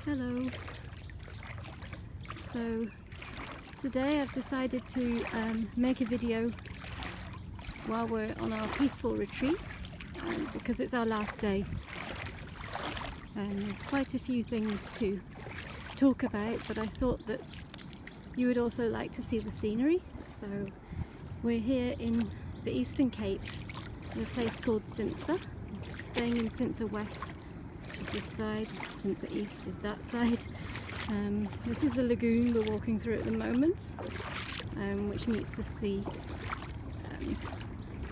Hello. So today I've decided to make a video while we're on our peaceful retreat because it's our last day and there's quite a few things to talk about, but I thought that you would also like to see the scenery. So we're here in the Eastern Cape in a place called Chintsa, staying in Chintsa West is this side, Chintsa East is that side. This is the lagoon we're walking through at the moment, which meets the sea.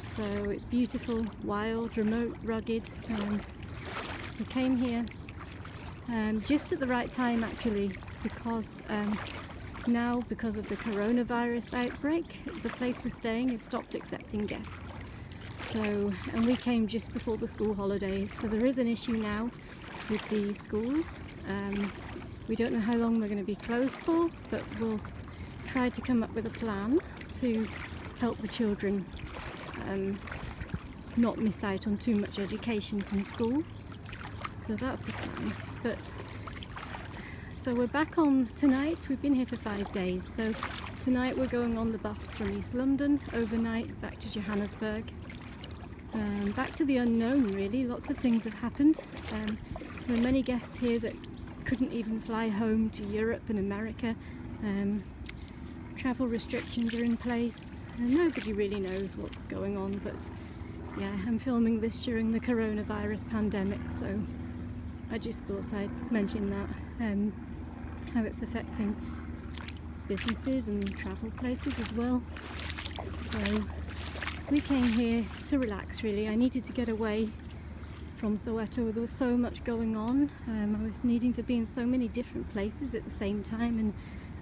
So it's beautiful, wild, remote, rugged. We came here just at the right time actually, because now, because of the coronavirus outbreak, the place we're staying has stopped accepting guests. So, and we came just before the school holidays, so there is an issue now with the schools. We don't know how long they're going to be closed for, but we'll try to come up with a plan to help the children not miss out on too much education from school. So that's the plan. So we're back on tonight. We've been here for 5 days, so tonight we're going on the bus from East London overnight back to Johannesburg, back to the unknown really. Lots of things have happened. There are many guests here that couldn't even fly home to Europe and America. Travel restrictions are in place and nobody really knows what's going on, but yeah, I'm filming this during the coronavirus pandemic, so I just thought I'd mention that, how it's affecting businesses and travel places as well. So we came here to relax really. I needed to get away from Soweto. There was so much going on. I was needing to be in so many different places at the same time, and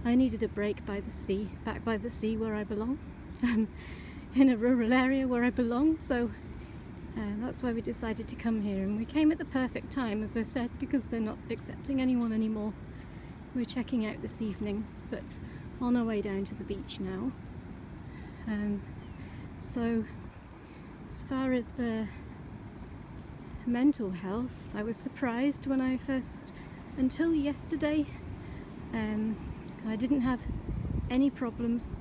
I needed a break by the sea, back by the sea where I belong, in a rural area where I belong. So that's why we decided to come here, and we came at the perfect time, as I said, because they're not accepting anyone anymore. We're checking out this evening, but on our way down to the beach now. So as far as the mental health, I was surprised when I first, until yesterday, I didn't have any problems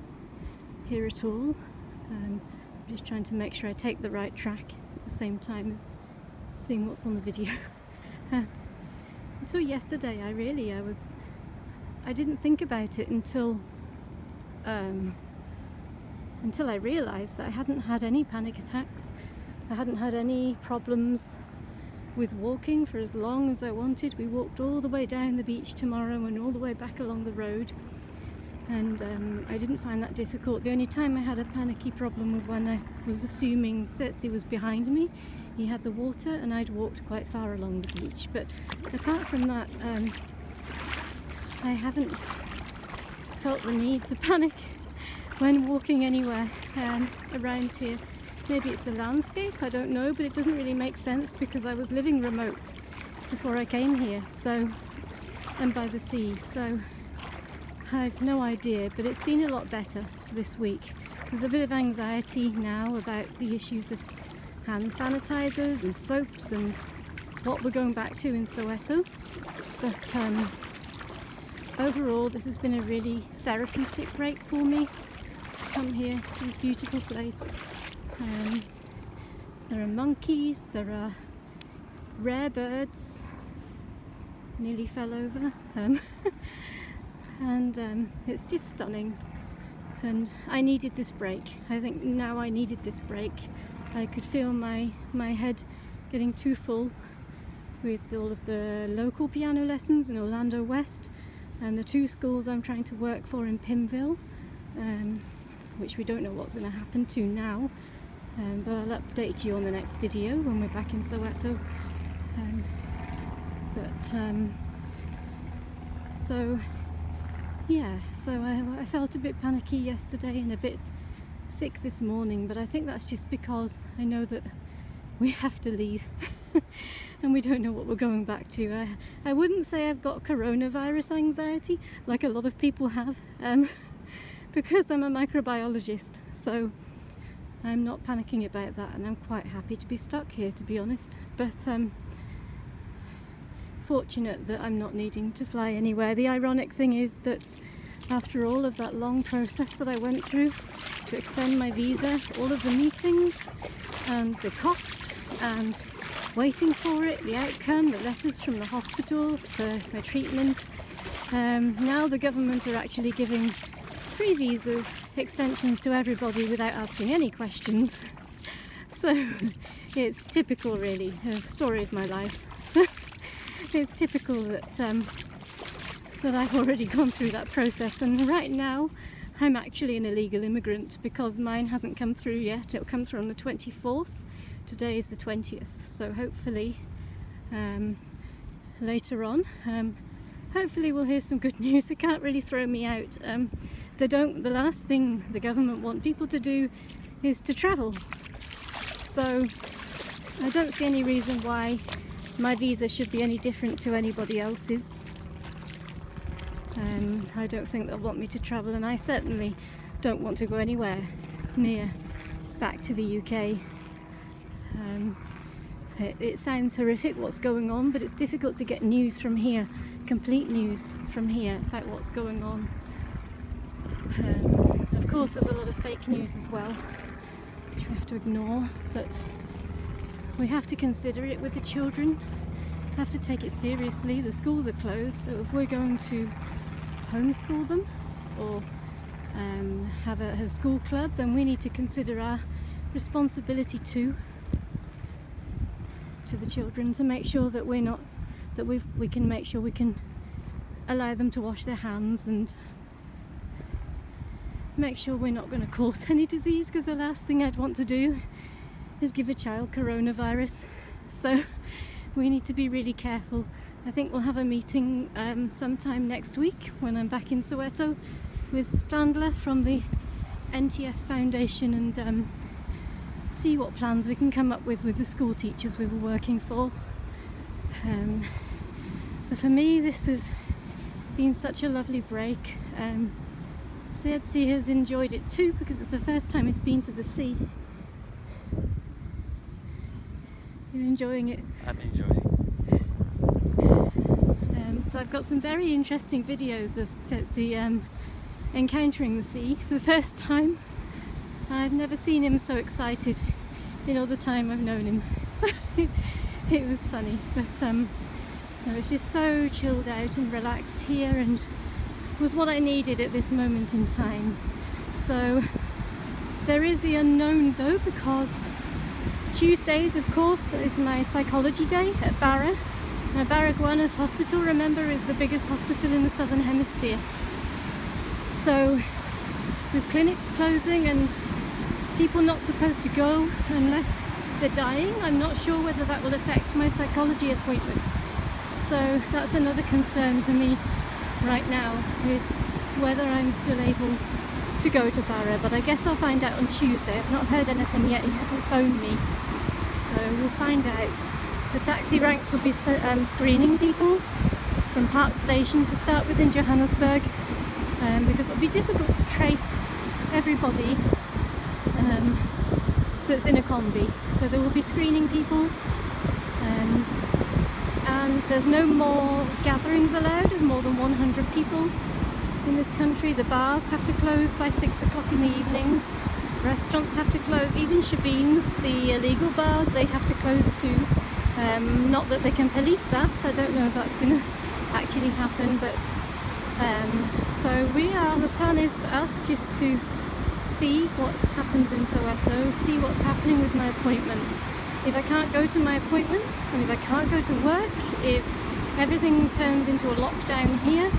here at all. I'm just trying to make sure I take the right track at the same time as seeing what's on the video. Until yesterday I didn't think about it until I realised that I hadn't had any panic attacks. I hadn't had any problems with walking for as long as I wanted. We walked all the way down the beach tomorrow and all the way back along the road, and I didn't find that difficult. The only time I had a panicky problem was when I was assuming Jozi was behind me. He had the water and I'd walked quite far along the beach, but apart from that, I haven't felt the need to panic when walking anywhere around here. Maybe it's the landscape, I don't know, but it doesn't really make sense because I was living remote before I came here, so, and by the sea, so I've no idea, but it's been a lot better this week. There's a bit of anxiety now about the issues of hand sanitizers and soaps and what we're going back to in Soweto, but overall this has been a really therapeutic break for me to come here to this beautiful place. There are monkeys, there are rare birds, nearly fell over, and it's just stunning, and I needed this break. I think now I needed this break. I could feel my head getting too full with all of the local piano lessons in Orlando West and the 2 schools I'm trying to work for in Pimville, which we don't know what's going to happen to now. But I'll update you on the next video when we're back in Soweto. So yeah, so I felt a bit panicky yesterday and a bit sick this morning, but I think that's just because I know that we have to leave and we don't know what we're going back to. I wouldn't say I've got coronavirus anxiety like a lot of people have, because I'm a microbiologist, so I'm not panicking about that, and I'm quite happy to be stuck here, to be honest. But fortunate that I'm not needing to fly anywhere. The ironic thing is that after all of that long process that I went through to extend my visa, all of the meetings and the cost and waiting for it, the outcome, the letters from the hospital for my treatment, now the government are actually giving free visas, extensions to everybody without asking any questions. So it's typical, really, a story of my life. So it's typical that I've already gone through that process, and right now I'm actually an illegal immigrant because mine hasn't come through yet. It'll come through on the 24th. Today is the 20th, so hopefully later on, hopefully we'll hear some good news. They can't really throw me out. The last thing the government want people to do is to travel. So I don't see any reason why my visa should be any different to anybody else's. I don't think they'll want me to travel, and I certainly don't want to go anywhere near back to the UK. It sounds horrific what's going on, but it's difficult to get news from here, complete news from here about what's going on. Of course there's a lot of fake news as well, which we have to ignore, but we have to consider it with the children, have to take it seriously. The schools are closed, so if we're going to homeschool them or have a school club, then we need to consider our responsibility to the children, to make sure that we can make sure we can allow them to wash their hands and make sure we're not going to cause any disease, because the last thing I'd want to do is give a child coronavirus. So we need to be really careful. I think we'll have a meeting sometime next week when I'm back in Soweto with Chandler from the NTF Foundation, and see what plans we can come up with the school teachers we were working for. But for me, this has been such a lovely break. Jozi has enjoyed it too, because it's the first time it's been to the sea. You're enjoying it? I'm enjoying. So I've got some very interesting videos of Jozi encountering the sea for the first time. I've never seen him so excited in all the time I've known him, so it was funny. But no, it's just so chilled out and relaxed here, and was what I needed at this moment in time. So there is the unknown though, because Tuesdays, of course, is my psychology day at Barra. Now, Baragwanath Hospital, remember, is the biggest hospital in the Southern Hemisphere. So with clinics closing and people not supposed to go unless they're dying, I'm not sure whether that will affect my psychology appointments. So that's another concern for me right now, is whether I'm still able to go to Barra. But I guess I'll find out on Tuesday. I've not heard anything yet. He hasn't phoned me, so we'll find out. The taxi ranks will be screening people from Park Station to start with in Johannesburg, because it'll be difficult to trace everybody that's in a combi. So there will be screening people, and there's no more gatherings allowed of more than 100 people in this country. The bars have to close by 6 o'clock in the evening. Restaurants have to close. Even Shabines, the illegal bars, they have to close too. Not that they can police that. I don't know if that's going to actually happen, but so the plan is for us just to see what happens in Soweto, see what's happening with my appointments. If I can't go to my appointments, and if I can't go to work, if everything turns into a lockdown here,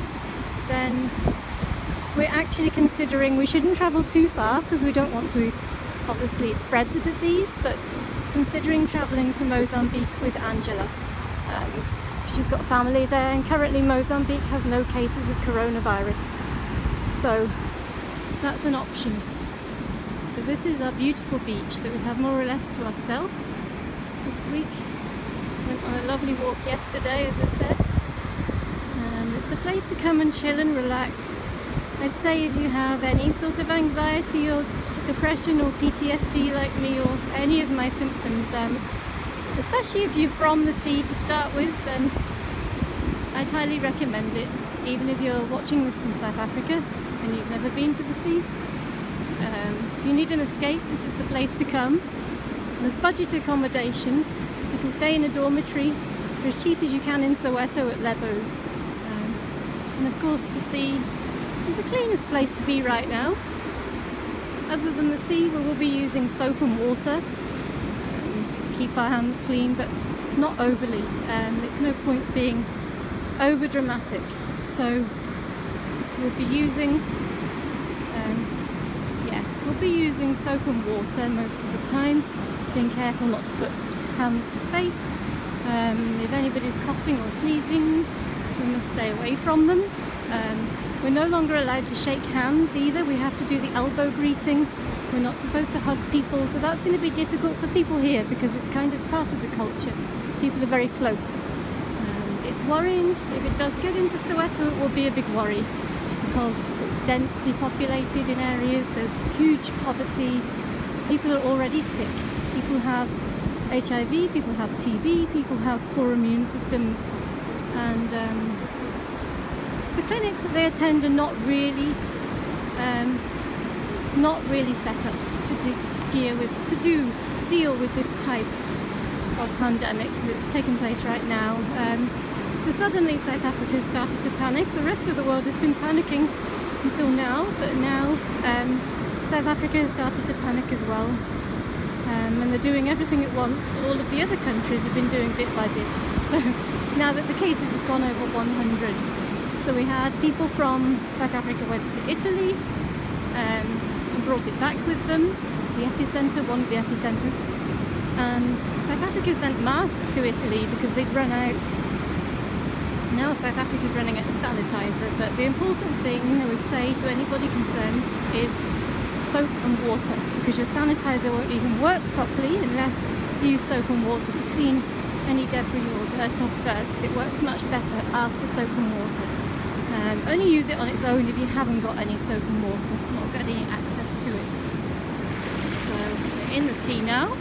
then we're actually considering we shouldn't travel too far, because we don't want to obviously spread the disease, but considering travelling to Mozambique with Angela. She's got family there, and currently Mozambique has no cases of coronavirus, so that's an option. But this is our beautiful beach that we have more or less to ourselves this week. Went on a lovely walk yesterday, as I said. It's the place to come and chill and relax. I'd say if you have any sort of anxiety or depression or PTSD like me, or any of my symptoms, especially if you're from the sea to start with, then I'd highly recommend it, even if you're watching this from South Africa and you've never been to the sea. If you need an escape, this is the place to come. There's budget accommodation, so you can stay in a dormitory for as cheap as you can in Soweto at Lebo's. And of course the sea is the cleanest place to be right now. Other than the sea, we will be using soap and water to keep our hands clean, but not overly. It's no point being over dramatic. So we'll be using soap and water most of the time, being careful not to put hands to face. If anybody's coughing or sneezing, we must stay away from them. We're no longer allowed to shake hands either. We have to do the elbow greeting. We're not supposed to hug people, so that's going to be difficult for people here because it's kind of part of the culture. People are very close. It's worrying. If it does get into Soweto, it will be a big worry because it's densely populated in areas, there's huge poverty, people are already sick. People have HIV, people have TB, people have poor immune systems, and the clinics that they attend are not really set up to deal with this type of pandemic that's taking place right now. So suddenly South Africa started to panic. The rest of the world has been panicking until now, but now South Africa has started to panic as well. And they're doing everything at once that all of the other countries have been doing bit by bit. So now that the cases have gone over 100. So we had people from South Africa went to Italy and brought it back with them, the epicenter, one of the epicenters. And South Africa sent masks to Italy because they'd run out. Now South Africa's running out of sanitizer, but the important thing I would say to anybody concerned is soap and water, because your sanitizer won't even work properly unless you use soap and water to clean any debris or dirt off first. It works much better after soap and water. Only use it on its own if you haven't got any soap and water, not got any access to it. So we're in the sea now.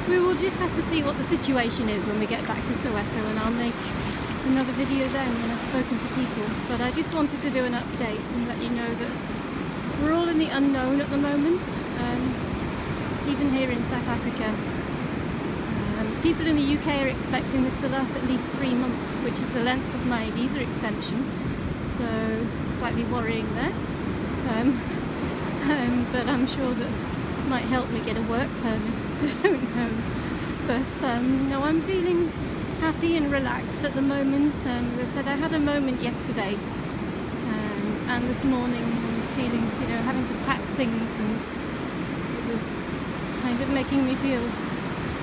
We will just have to see what the situation is when we get back to Soweto, and I'll make another video then when I've spoken to people. But I just wanted to do an update and let you know that we're all in the unknown at the moment, even here in South Africa. People in the UK are expecting this to last at least 3 months, which is the length of my visa extension, so slightly worrying there. But I'm sure that might help me get a work permit. I don't know, but no, I'm feeling happy and relaxed at the moment. As I said, I had a moment yesterday, and this morning I was feeling, having to pack things, and it was kind of making me feel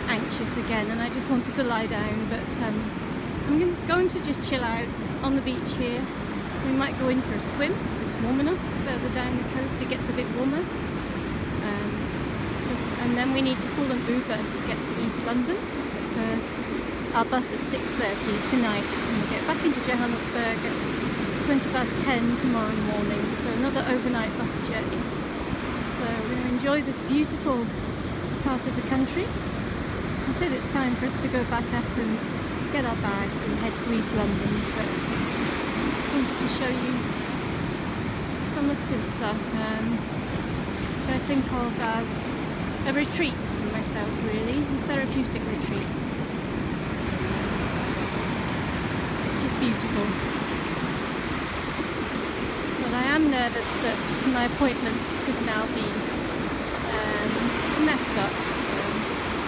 anxious again, and I just wanted to lie down. But I'm going to just chill out on the beach here. We might go in for a swim. It's warm enough. Further down the coast it gets a bit warmer. And then we need to call an Uber to get to East London. Our bus at 6:30 tonight, and we'll get back into Johannesburg at 10:20 tomorrow morning. So another overnight bus journey. So we're going to enjoy this beautiful part of the country until it's time for us to go back up and get our bags and head to East London. But I wanted to show you some of Chintsa, which I think of as a retreat for myself, really, therapeutic retreats. It's just beautiful. But I am nervous that my appointments could now be messed up,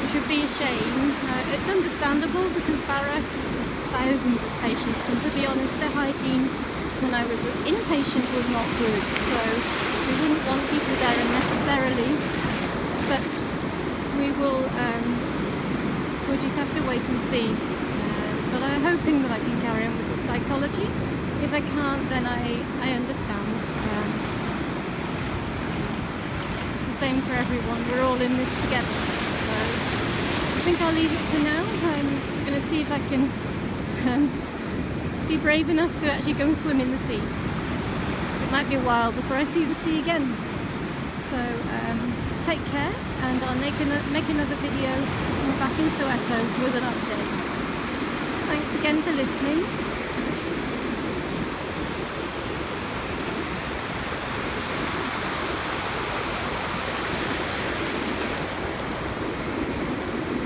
which would be a shame. It's understandable because Barra has thousands of patients, and to be honest, their hygiene when I was an inpatient was not good, so we wouldn't want people there unnecessarily. But we'll just have to wait and see. But I'm hoping that I can carry on with the psychology. If I can't, then I understand. It's the same for everyone. We're all in this together. So I think I'll leave it for now. I'm going to see if I can be brave enough to actually go and swim in the sea. So it might be a while before I see the sea again. So take care, and I'll make another video when we're back in Soweto with an update. Thanks again for listening.